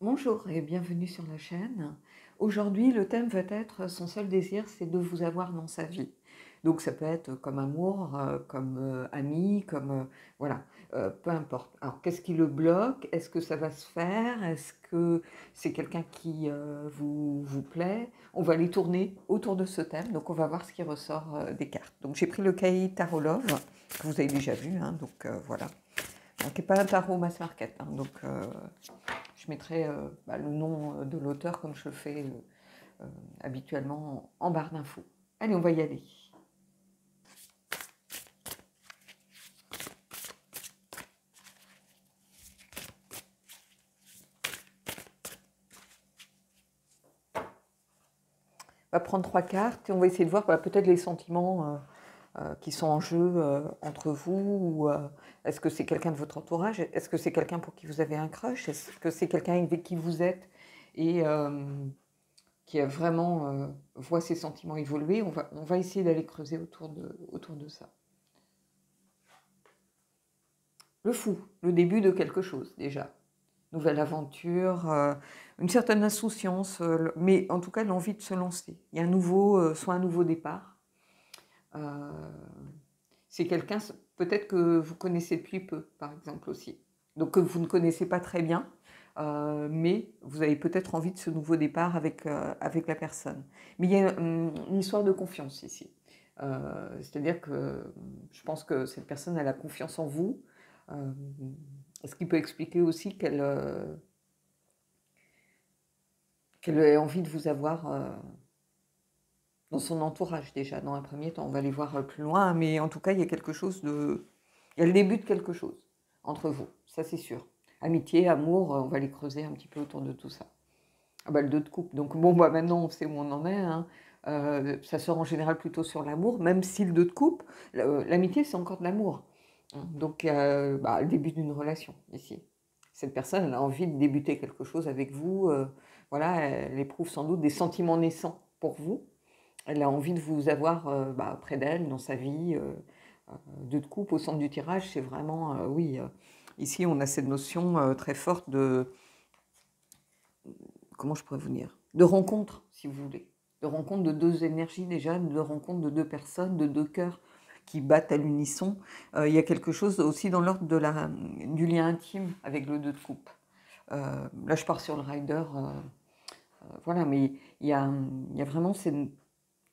Bonjour et bienvenue sur la chaîne. Aujourd'hui, le thème va être son seul désir, c'est de vous avoir dans sa vie. Donc ça peut être comme amour, comme ami, comme voilà, peu importe. Alors qu'est-ce qui le bloque? Est-ce que ça va se faire? Est-ce que c'est quelqu'un qui vous plaît? On va les tourner autour de ce thème, donc on va voir ce qui ressort des cartes. Donc j'ai pris le Cahier Tarot Love, que vous avez déjà vu, hein, donc voilà. Donc, qui n'est pas un tarot mass market, hein, donc je mettrai le nom de l'auteur comme je le fais habituellement en barre d'infos. Allez, on va y aller. On va prendre 3 cartes et on va essayer de voir peut-être les sentiments qui sont en jeu entre vous. Ou est-ce que c'est quelqu'un de votre entourage? Est-ce que c'est quelqu'un pour qui vous avez un crush? Est-ce que c'est quelqu'un avec qui vous êtes et qui a vraiment voit ses sentiments évoluer? On va essayer d'aller creuser autour de ça. Le fou, le début de quelque chose déjà. Nouvelle aventure, une certaine insouciance, mais en tout cas l'envie de se lancer. Il y a un nouveau, soit un nouveau départ. C'est quelqu'un peut-être que vous connaissez depuis peu, par exemple aussi. Donc que vous ne connaissez pas très bien, mais vous avez peut-être envie de ce nouveau départ avec la personne. Mais il y a une histoire de confiance ici. C'est-à-dire que je pense que cette personne, elle a confiance en vous. Ce qui peut expliquer aussi qu'elle ait envie de vous avoir dans son entourage déjà, dans un premier temps. On va aller voir plus loin, mais en tout cas, il y a quelque chose de... Il y a le début de quelque chose entre vous, ça c'est sûr. Amitié, amour, on va les creuser un petit peu autour de tout ça. Ah bah, le 2 de coupe, donc bon, maintenant on sait où on en est. Hein. Ça sort en général plutôt sur l'amour, même si le 2 de coupe, l'amitié c'est encore de l'amour. Donc le début d'une relation ici. Cette personne elle a envie de débuter quelque chose avec vous. Voilà, elle éprouve sans doute des sentiments naissants pour vous. Elle a envie de vous avoir près d'elle, dans sa vie. 2 de coupe au centre du tirage, c'est vraiment, oui, ici on a cette notion très forte de, comment je pourrais vous dire, de rencontre, si vous voulez. De rencontre de 2 énergies déjà, de rencontre de 2 personnes, de 2 cœurs qui battent à l'unisson. Il y a quelque chose aussi dans l'ordre du lien intime avec le 2 de coupe. Là, je pars sur le rider, voilà, mais il y a vraiment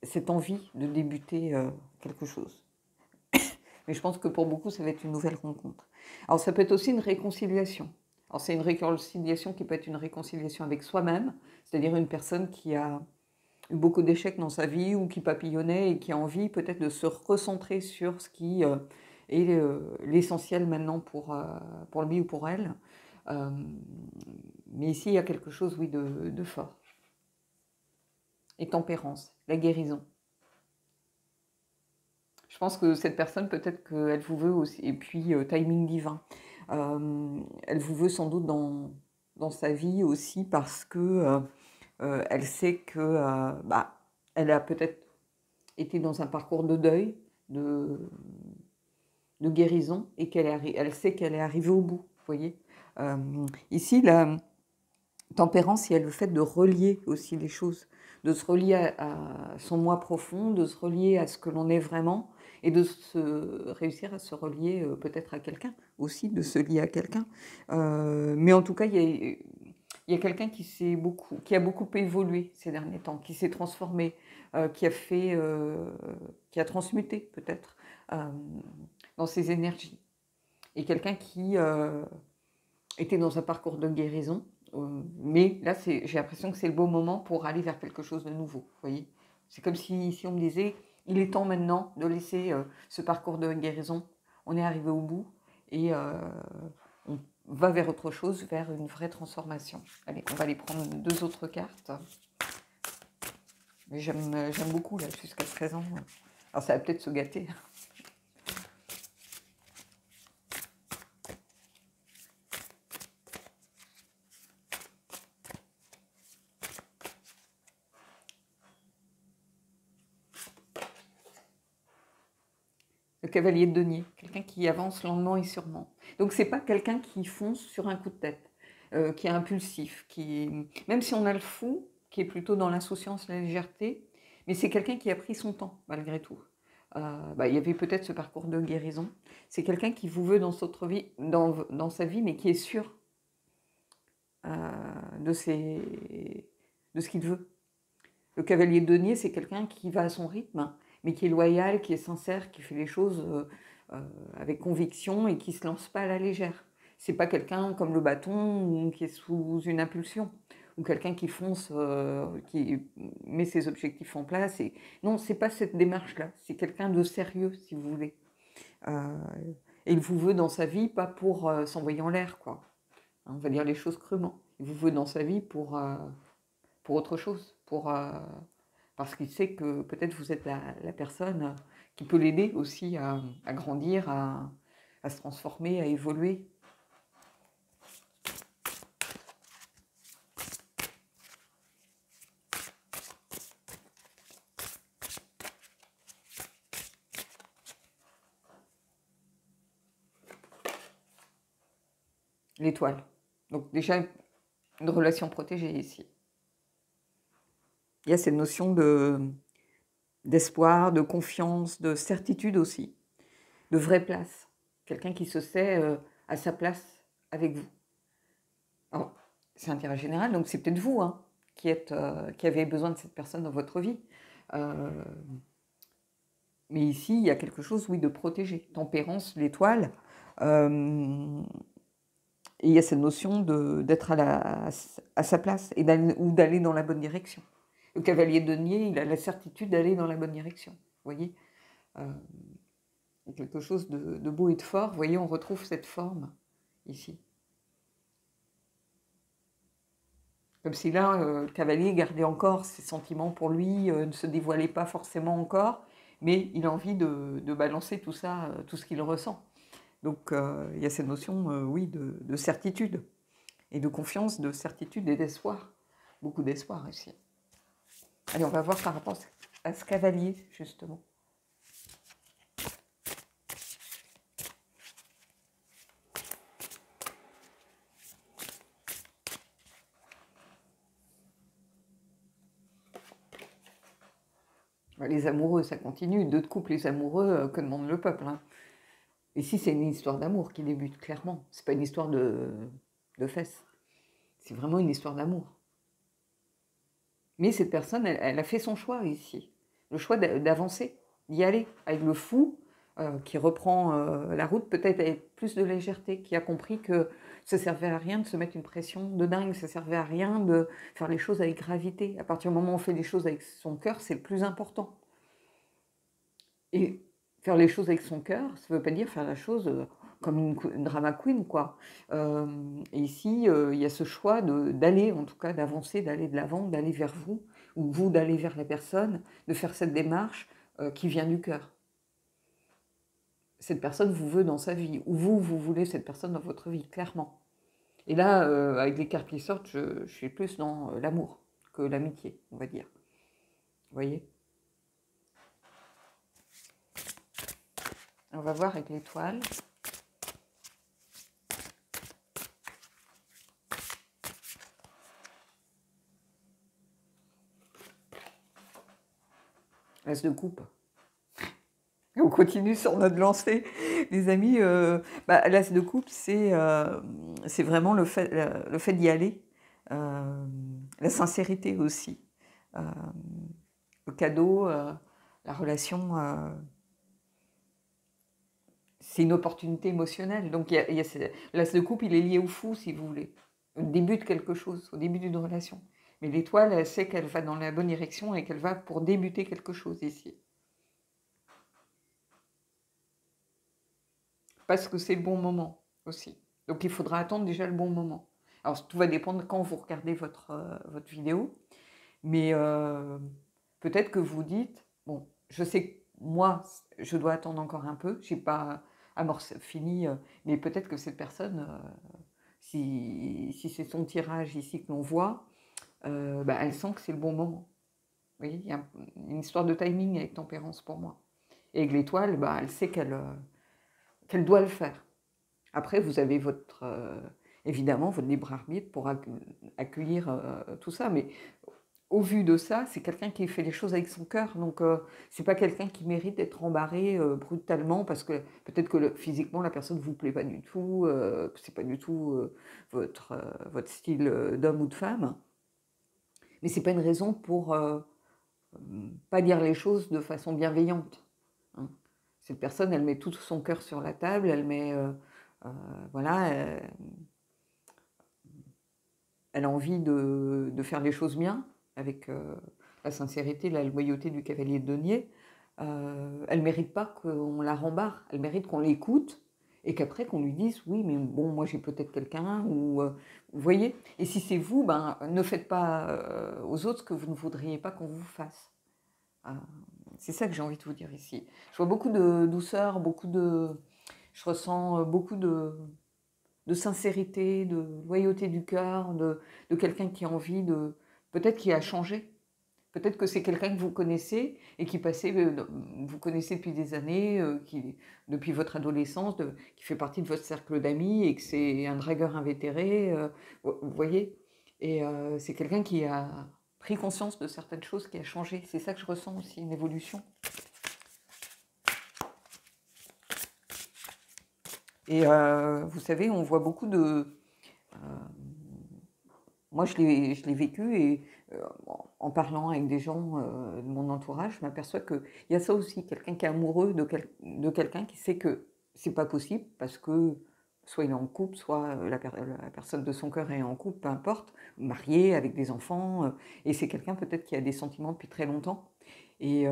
cette envie de débuter quelque chose. Mais je pense que pour beaucoup, ça va être une nouvelle rencontre. Alors, ça peut être aussi une réconciliation. Alors, c'est une réconciliation qui peut être une réconciliation avec soi-même, c'est-à-dire une personne qui a eu beaucoup d'échecs dans sa vie ou qui papillonnait et qui a envie peut-être de se recentrer sur ce qui est l'essentiel maintenant pour lui ou pour elle. Mais ici, il y a quelque chose, oui, de fort. Et tempérance, la guérison. Je pense que cette personne, peut-être qu'elle vous veut aussi, et puis timing divin. Elle vous veut sans doute dans sa vie aussi parce que elle sait que elle a peut-être été dans un parcours de deuil, de guérison, et elle sait qu'elle est arrivée au bout, vous voyez. Ici, la tempérance, il y a le fait de relier aussi les choses, de se relier à son moi profond, de se relier à ce que l'on est vraiment, et de réussir à se relier peut-être à quelqu'un aussi, de se lier à quelqu'un. Mais en tout cas, il y a quelqu'un qui a beaucoup évolué ces derniers temps, qui s'est transformé, qui a transmuté peut-être dans ses énergies. Et quelqu'un qui était dans un parcours de guérison, mais là, j'ai l'impression que c'est le bon moment pour aller vers quelque chose de nouveau. Vous voyez, c'est comme si on me disait, il est temps maintenant de laisser ce parcours de guérison. On est arrivé au bout et on va vers autre chose, vers une vraie transformation. Allez, on va aller prendre 2 autres cartes. Mais j'aime beaucoup là jusqu'à présent. Alors ça va peut-être se gâter. Le cavalier de denier, quelqu'un qui avance lentement et sûrement. Donc c'est pas quelqu'un qui fonce sur un coup de tête. qui est impulsif, même si on a le fou, qui est plutôt dans l'insouciance, la légèreté, mais c'est quelqu'un qui a pris son temps, malgré tout. Il y avait peut-être ce parcours de guérison. C'est quelqu'un qui vous veut dans votre vie, dans sa vie, mais qui est sûr de ce qu'il veut. Le cavalier de denier, c'est quelqu'un qui va à son rythme, mais qui est loyal, qui est sincère, qui fait les choses avec conviction et qui ne se lance pas à la légère. C'est pas quelqu'un comme le bâton ou qui est sous une impulsion, ou quelqu'un qui fonce, qui met ses objectifs en place. Non, c'est pas cette démarche-là. C'est quelqu'un de sérieux, si vous voulez. Et il vous veut dans sa vie, pas pour s'envoyer en l'air, quoi. On va dire les choses crûment. Il vous veut dans sa vie pour autre chose, parce qu'il sait que peut-être vous êtes la personne qui peut l'aider aussi à grandir, à se transformer, à évoluer. L'étoile. Donc déjà, une relation protégée ici. Il y a cette notion d'espoir, de confiance, de certitude aussi, de vraie place. Quelqu'un qui se sait à sa place avec vous. Alors, c'est un tirage général, donc c'est peut-être vous qui avez besoin de cette personne dans votre vie. Mais ici, il y a quelque chose, oui, de protégé. Tempérance, l'étoile. Et il y a cette notion d'être à sa place ou d'aller dans la bonne direction. Le cavalier de denier, il a la certitude d'aller dans la bonne direction. Vous voyez, il y a quelque chose de beau et de fort. Vous voyez, on retrouve cette forme ici. Comme si là, le cavalier gardait encore ses sentiments pour lui, ne se dévoilait pas forcément encore, mais il a envie de balancer tout ça, tout ce qu'il ressent. Donc il y a cette notion, oui, de certitude, et de confiance, de certitude et d'espoir. Beaucoup d'espoir ici. Allez, on va voir par rapport à ce cavalier, justement. Les amoureux, ça continue. D'autres couples, les amoureux, que demande le peuple, Ici, c'est une histoire d'amour qui débute, clairement. C'est pas une histoire de fesses. C'est vraiment une histoire d'amour. Mais cette personne, elle a fait son choix ici. Le choix d'avancer, d'y aller, avec le fou qui reprend la route, peut-être avec plus de légèreté, qui a compris que ça ne servait à rien de se mettre une pression de dingue, ça ne servait à rien de faire les choses avec gravité. À partir du moment où on fait les choses avec son cœur, c'est le plus important. Et faire les choses avec son cœur, ça ne veut pas dire faire la chose comme une drama queen, quoi. Et ici, il y a ce choix d'aller, en tout cas, d'avancer, d'aller de l'avant, d'aller vers vous, ou vous d'aller vers la personne, de faire cette démarche qui vient du cœur. Cette personne vous veut dans sa vie, ou vous voulez cette personne dans votre vie, clairement. Et là, avec les cartes qui sortent, je suis plus dans l'amour que l'amitié, on va dire. Vous voyez ? On va voir avec l'étoile. L'as de coupe. On continue sur notre lancée, les amis. L'as de coupe, c'est vraiment le fait d'y aller, la sincérité aussi, le cadeau, la relation. C'est une opportunité émotionnelle. Donc, l'as de coupe, il est lié au fou, si vous voulez. Au début de quelque chose, au début d'une relation. Mais l'étoile, elle sait qu'elle va dans la bonne direction et qu'elle va pour débuter quelque chose ici. Parce que c'est le bon moment aussi. Donc, il faudra attendre déjà le bon moment. Alors, tout va dépendre quand vous regardez votre vidéo. Mais peut-être que vous dites, bon, je sais que moi, je dois attendre encore un peu. Je n'ai pas fini, mais peut-être que cette personne, si c'est son tirage ici que l'on voit, elle sent que c'est le bon moment. Vous voyez, il y a une histoire de timing avec tempérance pour moi. Et avec l'étoile, elle sait qu'elle doit le faire. Après, vous avez évidemment, votre libre arbitre pour accueillir tout ça. Mais au vu de ça, c'est quelqu'un qui fait les choses avec son cœur. Donc, c'est pas quelqu'un qui mérite d'être embarré brutalement parce que peut-être que physiquement, la personne ne vous plaît pas du tout, c'est pas du tout votre style d'homme ou de femme. Mais c'est pas une raison pour pas dire les choses de façon bienveillante. Hein. Cette personne, elle met tout son cœur sur la table, elle met, voilà, elle a envie de faire les choses bien, avec la sincérité, la loyauté du cavalier de denier. Elle ne mérite pas qu'on la rembarre, elle mérite qu'on l'écoute et qu'après qu'on lui dise oui, mais bon, moi j'ai peut-être quelqu'un, ou vous voyez. Et si c'est vous, ben, ne faites pas aux autres ce que vous ne voudriez pas qu'on vous fasse. C'est ça que j'ai envie de vous dire ici. Je vois beaucoup de douceur, je ressens beaucoup de sincérité, de loyauté du cœur, de quelqu'un qui a envie de... Peut-être qui a changé. Peut-être que c'est quelqu'un que vous connaissez et qui passait, vous connaissez depuis des années, depuis votre adolescence, qui fait partie de votre cercle d'amis et que c'est un dragueur invétéré, vous voyez. Et c'est quelqu'un qui a pris conscience de certaines choses, qui a changé. C'est ça que je ressens aussi, une évolution. Et vous savez, on voit beaucoup de... moi, je l'ai vécu et en parlant avec des gens de mon entourage, je m'aperçois qu'il y a ça aussi, quelqu'un qui est amoureux de quelqu'un qui sait que c'est pas possible parce que soit il est en couple, soit la personne de son cœur est en couple, peu importe, marié avec des enfants, et c'est quelqu'un peut-être qui a des sentiments depuis très longtemps. Et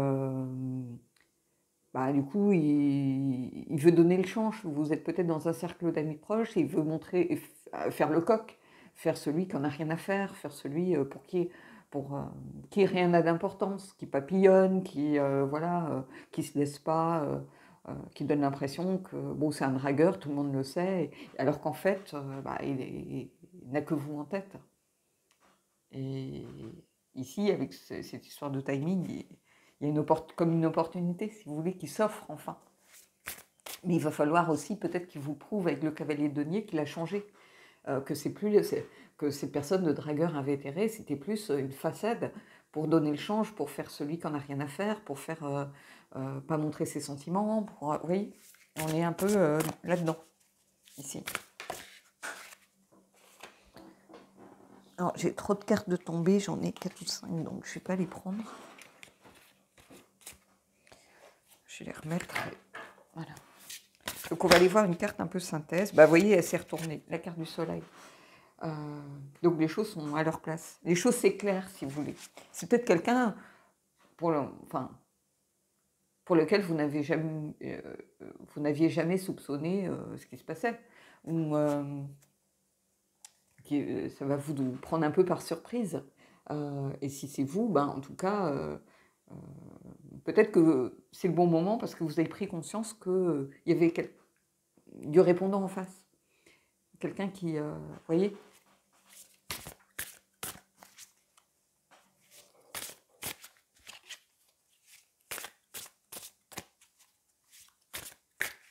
bah, du coup, il veut donner le change. Vous êtes peut-être dans un cercle d'amis proches et il veut montrer, faire le coq, faire celui qui n'en a rien à faire, faire celui pour qui rien n'a d'importance, qui papillonne, voilà, qui se laisse pas, qui donne l'impression que bon, c'est un dragueur, tout le monde le sait, alors qu'en fait, bah, il n'a que vous en tête. Et ici, avec cette histoire de timing, il y a comme une opportunité, si vous voulez, qui s'offre enfin. Mais il va falloir aussi peut-être qu'il vous prouve avec le cavalier de denier qu'il a changé, que c'est plus que ces personnes de dragueurs invétérés, c'était plus une façade pour donner le change, pour faire celui qui n'en a rien à faire, pour faire pas montrer ses sentiments. Vous voyez, on est un peu là-dedans, ici. Alors, j'ai trop de cartes de tombées, j'en ai 4 ou 5, donc je ne vais pas les prendre. Je vais les remettre. Voilà. Donc, on va aller voir une carte un peu synthèse. Bah, vous voyez, elle s'est retournée, la carte du soleil. Donc, les choses sont à leur place. Les choses s'éclairent, si vous voulez. C'est peut-être quelqu'un pour lequel vous n'aviez jamais soupçonné ce qui se passait. Ou ça va vous prendre un peu par surprise. Et si c'est vous, ben, en tout cas... peut-être que c'est le bon moment parce que vous avez pris conscience qu'il y avait du répondant en face. Quelqu'un qui... voyez ?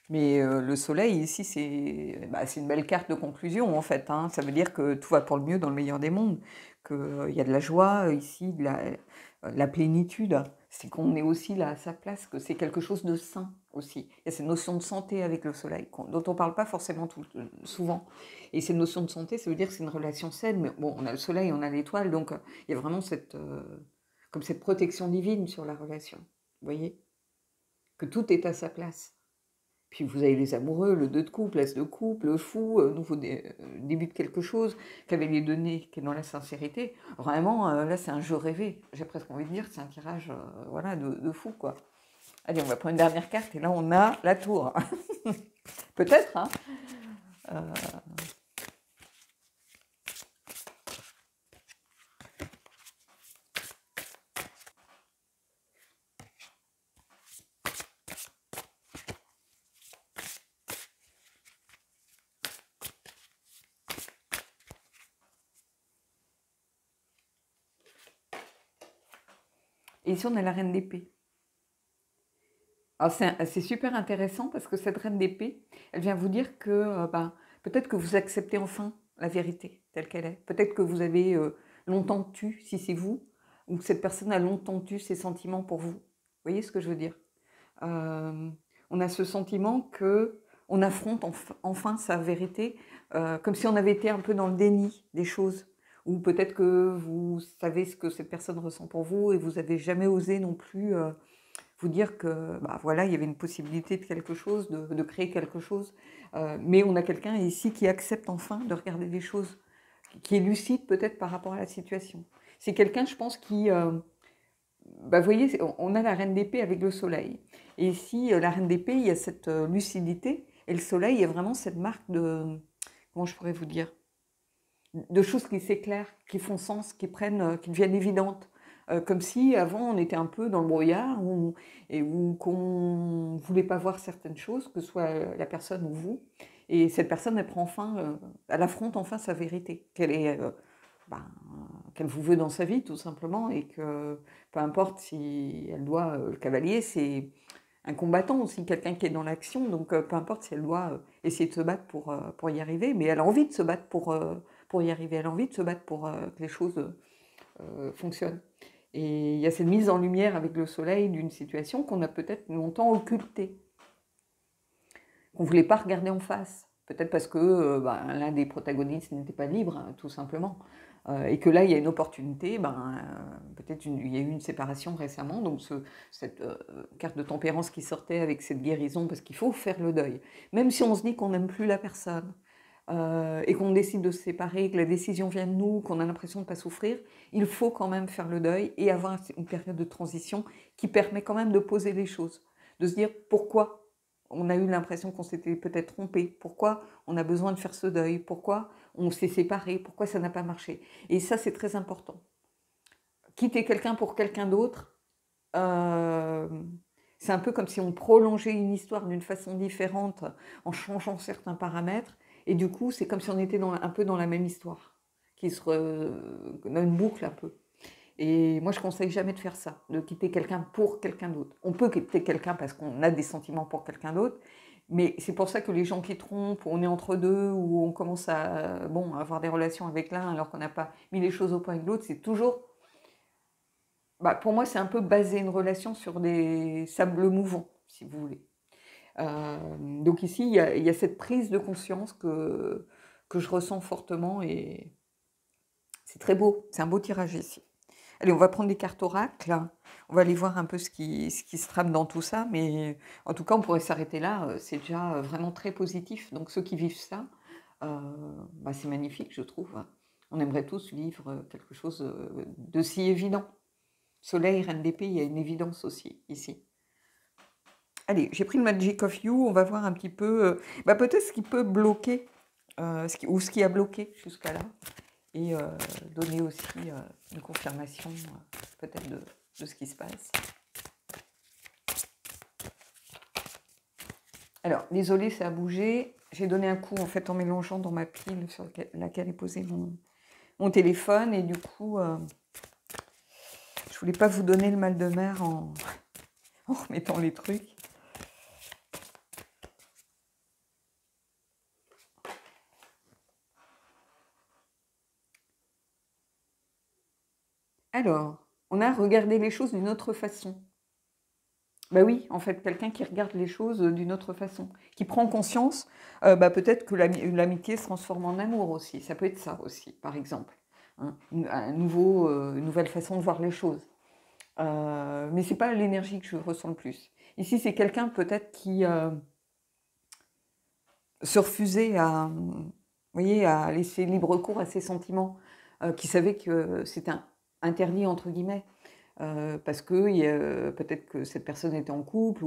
Mais le soleil, ici, c'est une belle carte de conclusion, en fait. Hein. Ça veut dire que tout va pour le mieux dans le meilleur des mondes, qu'il y a de la joie ici, de la plénitude. C'est qu'on est aussi là à sa place, que c'est quelque chose de sain aussi. Il y a cette notion de santé avec le soleil, dont on ne parle pas forcément souvent. Et cette notion de santé, ça veut dire que c'est une relation saine. Mais bon, on a le soleil, on a l'étoile, donc il y a vraiment comme cette protection divine sur la relation. Vous voyez ? Que tout est à sa place. Puis vous avez les amoureux, le 2 de couple, l'as de couple, le fou, nouveau début de quelque chose, cavalier de nez qui est dans la sincérité. Vraiment, là, c'est un jeu rêvé. J'ai presque envie de dire, c'est un tirage voilà, de fou, quoi. Allez, on va prendre une dernière carte, et là, on a la tour. Peut-être, hein. Et ici, on a la reine d'épée. Alors, c'est super intéressant parce que cette reine d'épée, elle vient vous dire que peut-être que vous acceptez enfin la vérité telle qu'elle est. Peut-être que vous avez longtemps tu, si c'est vous, ou que cette personne a longtemps tu ses sentiments pour vous. Vous voyez ce que je veux dire? On a ce sentiment que on affronte enfin sa vérité, comme si on avait été un peu dans le déni des choses. Ou peut-être que vous savez ce que cette personne ressent pour vous et vous n'avez jamais osé non plus vous dire que bah, voilà, il y avait une possibilité de quelque chose, de créer quelque chose. Mais on a quelqu'un ici qui accepte enfin de regarder les choses, qui est lucide peut-être par rapport à la situation. C'est quelqu'un, je pense, qui... bah, vous voyez, on a la reine d'épée avec le soleil. Et ici, la reine d'épée, il y a cette lucidité. Et le soleil, il y a vraiment cette marque de... Comment je pourrais vous dire? De choses qui s'éclairent, qui font sens, qui deviennent évidentes. Comme si avant on était un peu dans le brouillard ou qu'on ne voulait pas voir certaines choses, que ce soit la personne ou vous. Et cette personne, elle affronte enfin sa vérité, ben, qu'elle vous veut dans sa vie tout simplement, et que peu importe si elle doit, le cavalier c'est un combattant aussi, quelqu'un qui est dans l'action, donc peu importe si elle doit essayer de se battre pour y arriver, mais elle a envie de se battre pour y arriver, elle a envie de se battre pour que les choses fonctionnent. Et il y a cette mise en lumière avec le soleil d'une situation qu'on a peut-être longtemps occultée, qu'on ne voulait pas regarder en face. Peut-être parce que l'un des protagonistes n'était pas libre, hein, tout simplement. Et que là, il y a une opportunité. Peut-être il y a eu une séparation récemment, donc cette carte de tempérance qui sortait avec cette guérison, parce qu'il faut faire le deuil. Même si on se dit qu'on n'aime plus la personne, et qu'on décide de se séparer, que la décision vient de nous, qu'on a l'impression de ne pas souffrir, il faut quand même faire le deuil et avoir une période de transition qui permet quand même de poser les choses, de se dire pourquoi on a eu l'impression qu'on s'était peut-être trompé, pourquoi on a besoin de faire ce deuil, pourquoi on s'est séparé, pourquoi ça n'a pas marché. Et ça, c'est très important. Quitter quelqu'un pour quelqu'un d'autre, c'est un peu comme si on prolongeait une histoire d'une façon différente en changeant certains paramètres. Et du coup, c'est comme si on était un peu dans la même histoire, dans une boucle un peu. Et moi, je ne conseille jamais de faire ça, de quitter quelqu'un pour quelqu'un d'autre. On peut quitter quelqu'un parce qu'on a des sentiments pour quelqu'un d'autre, mais c'est pour ça que les gens qui trompent, on est entre deux, ou on commence à avoir des relations avec l'un alors qu'on n'a pas mis les choses au point avec l'autre, c'est toujours... pour moi, c'est un peu baser une relation sur des sables mouvants, si vous voulez. Donc ici, il y a cette prise de conscience que je ressens fortement, et c'est très beau, c'est un beau tirage ici. Allez, on va prendre des cartes oracles, on va aller voir un peu ce qui se trame dans tout ça, mais en tout cas, on pourrait s'arrêter là, c'est déjà vraiment très positif. Donc ceux qui vivent ça, c'est magnifique, je trouve. On aimerait tous vivre quelque chose de si évident. Soleil, reine d'épée, il y a une évidence aussi, ici. Allez, j'ai pris le Magic of You, on va voir un petit peu, peut-être ce qui peut bloquer, ou ce qui a bloqué jusqu'à là, et donner aussi une confirmation peut-être de ce qui se passe. Alors, désolé, ça a bougé. J'ai donné un coup en fait en mélangeant dans ma pile sur laquelle est posé mon téléphone, et du coup, je voulais pas vous donner le mal de mer en remettant les trucs. Alors, on a regardé les choses d'une autre façon. Oui, en fait, quelqu'un qui regarde les choses d'une autre façon, qui prend conscience, peut-être que l'amitié se transforme en amour aussi. Ça peut être ça aussi, par exemple. Hein, une nouvelle façon de voir les choses. Mais ce n'est pas l'énergie que je ressens le plus. Ici, c'est quelqu'un peut-être qui se refusait à laisser libre cours à ses sentiments, qui savait que c'était interdit, entre guillemets. Parce que peut-être que cette personne était en couple,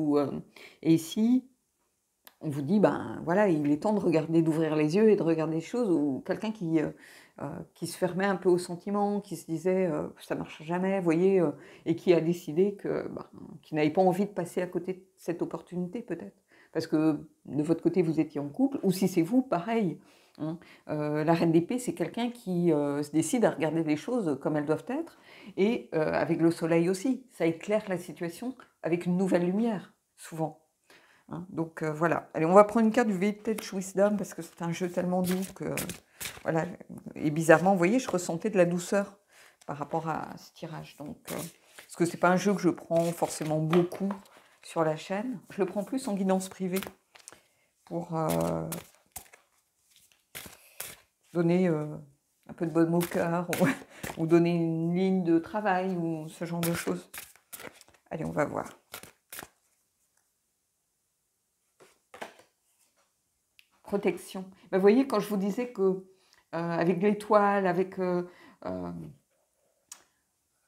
et ici, on vous dit, il est temps d'ouvrir les yeux et de regarder les choses, ou quelqu'un qui se fermait un peu aux sentiments, qui se disait, ça ne marche jamais, vous voyez, et qui a décidé qu'il n'avait pas envie de passer à côté de cette opportunité, peut-être. Parce que de votre côté, vous étiez en couple, ou si c'est vous, pareil. Hein. La reine d'épée, c'est quelqu'un qui se décide à regarder les choses comme elles doivent être, et avec le soleil aussi, ça éclaire la situation avec une nouvelle lumière, souvent. Hein. Donc voilà. Allez, on va prendre une carte du Vintage Wisdom, parce que c'est un jeu tellement doux que voilà. Et bizarrement, vous voyez, je ressentais de la douceur par rapport à ce tirage. Donc, parce que c'est pas un jeu que je prends forcément beaucoup sur la chaîne. Je le prends plus en guidance privée pour donner un peu de baume au cœur ou donner une ligne de travail ou ce genre de choses. Allez, on va voir. Protection. Ben, vous voyez, quand je vous disais que avec l'étoile, avec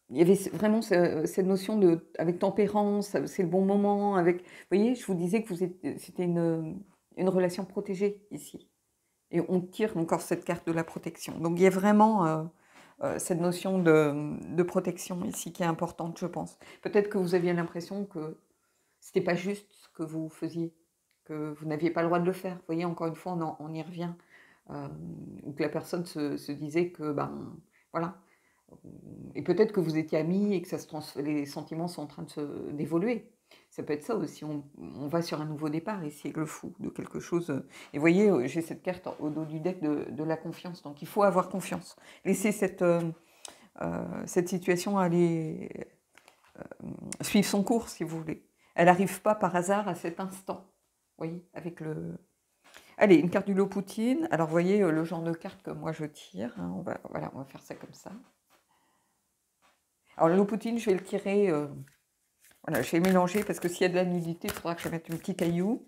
il y avait vraiment cette notion de avec tempérance, c'est le bon moment. Avec, vous voyez, je vous disais que c'était une relation protégée ici. Et on tire encore cette carte de la protection. Donc il y a vraiment cette notion de protection ici qui est importante, je pense. Peut-être que vous aviez l'impression que c'était pas juste ce que vous faisiez, que vous n'aviez pas le droit de le faire. Vous voyez, encore une fois, on y revient. Ou que la personne se disait que, ben, voilà. Et peut-être que vous étiez amis et que les sentiments sont en train d'évoluer. Ça peut être ça aussi. On va sur un nouveau départ ici avec le fou de quelque chose. Et vous voyez, j'ai cette carte au dos du deck de la confiance. Donc il faut avoir confiance. Laissez cette situation aller suivre son cours, si vous voulez. Elle n'arrive pas par hasard à cet instant. Vous voyez, avec le... Allez, une carte du lot Poutine. Alors, vous voyez le genre de carte que moi je tire. Hein. Voilà, on va faire ça comme ça. Alors, le lot Poutine, je vais le tirer... voilà, je vais mélanger parce que s'il y a de la nudité, il faudra que je mette un petit caillou.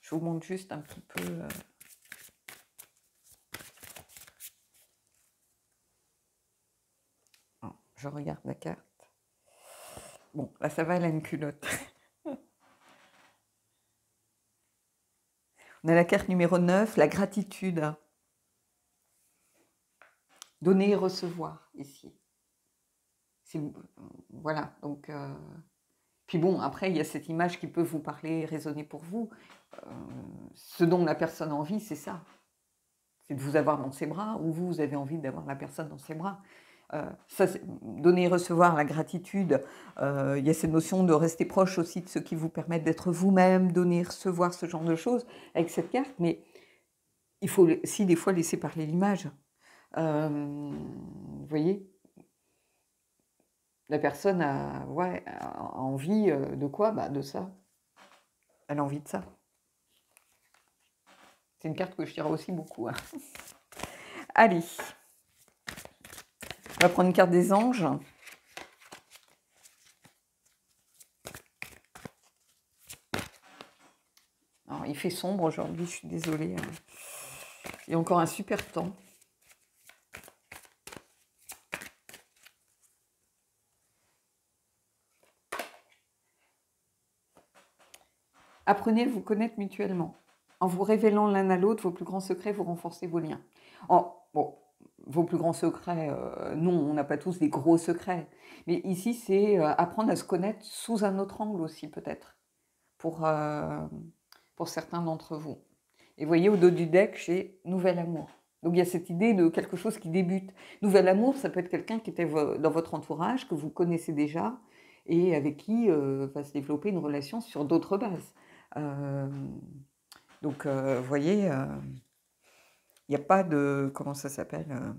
Je vous montre juste un petit peu... Oh, je regarde la carte. Bon, là, ça va, elle a une culotte. On a la carte numéro 9, la gratitude. Donner et recevoir, ici. Voilà, donc... Puis bon, après, il y a cette image qui peut vous parler, résonner pour vous. Ce dont la personne a envie, c'est ça. C'est de vous avoir dans ses bras, ou vous avez envie d'avoir la personne dans ses bras. Ça, donner et recevoir, la gratitude. Il y a cette notion de rester proche aussi de ceux qui vous permettent d'être vous-même, donner et recevoir, ce genre de choses avec cette carte. Mais il faut aussi des fois laisser parler l'image. Vous voyez, la personne a envie de quoi? Bah, de ça. Elle a envie de ça. C'est une carte que je tire aussi beaucoup. Hein. Allez. On va prendre une carte des anges. Alors, il fait sombre aujourd'hui, je suis désolée. Il y a encore un super temps. Apprenez à vous connaître mutuellement. En vous révélant l'un à l'autre vos plus grands secrets, vous renforcez vos liens. Bon, vos plus grands secrets, non, on n'a pas tous des gros secrets. Mais ici, c'est apprendre à se connaître sous un autre angle aussi, peut-être, pour certains d'entre vous. Et vous voyez, au dos du deck, j'ai nouvel amour. Donc il y a cette idée de quelque chose qui débute. Nouvel amour, ça peut être quelqu'un qui était dans votre entourage, que vous connaissez déjà, et avec qui va se développer une relation sur d'autres bases. Donc, vous voyez, il n'y a pas de... Comment ça s'appelle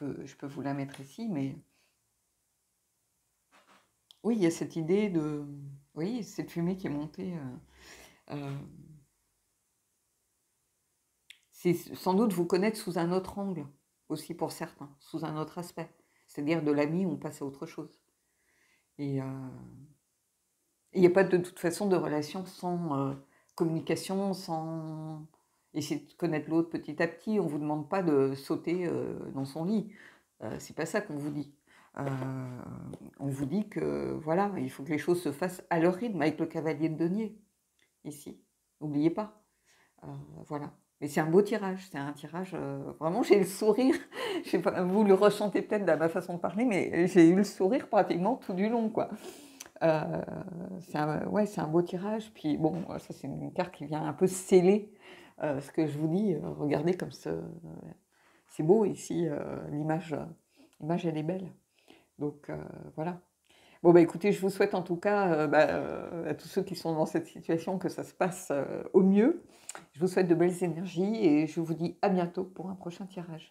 je peux vous la mettre ici, mais... Oui, il y a cette idée de... Oui, cette fumée qui est montée... c'est sans doute vous connaître sous un autre angle, aussi pour certains, sous un autre aspect. C'est-à-dire de l'ami, on passe à autre chose. Et il n'y a pas de toute façon de relation sans communication, sans essayer de connaître l'autre petit à petit. On ne vous demande pas de sauter dans son lit. C'est pas ça qu'on vous dit. On vous dit que voilà, il faut que les choses se fassent à leur rythme, avec le cavalier de denier, ici. N'oubliez pas. Voilà. Mais c'est un beau tirage, c'est un tirage, vraiment j'ai le sourire, je sais pas, vous le ressentez peut-être dans ma façon de parler, mais j'ai eu le sourire pratiquement tout du long, quoi. C'est un beau tirage, puis bon, ça c'est une carte qui vient un peu sceller ce que je vous dis, regardez comme c'est beau ici, l'image elle est belle, donc voilà. Bon, bah, écoutez, je vous souhaite en tout cas, à tous ceux qui sont dans cette situation, que ça se passe, au mieux. Je vous souhaite de belles énergies et je vous dis à bientôt pour un prochain tirage.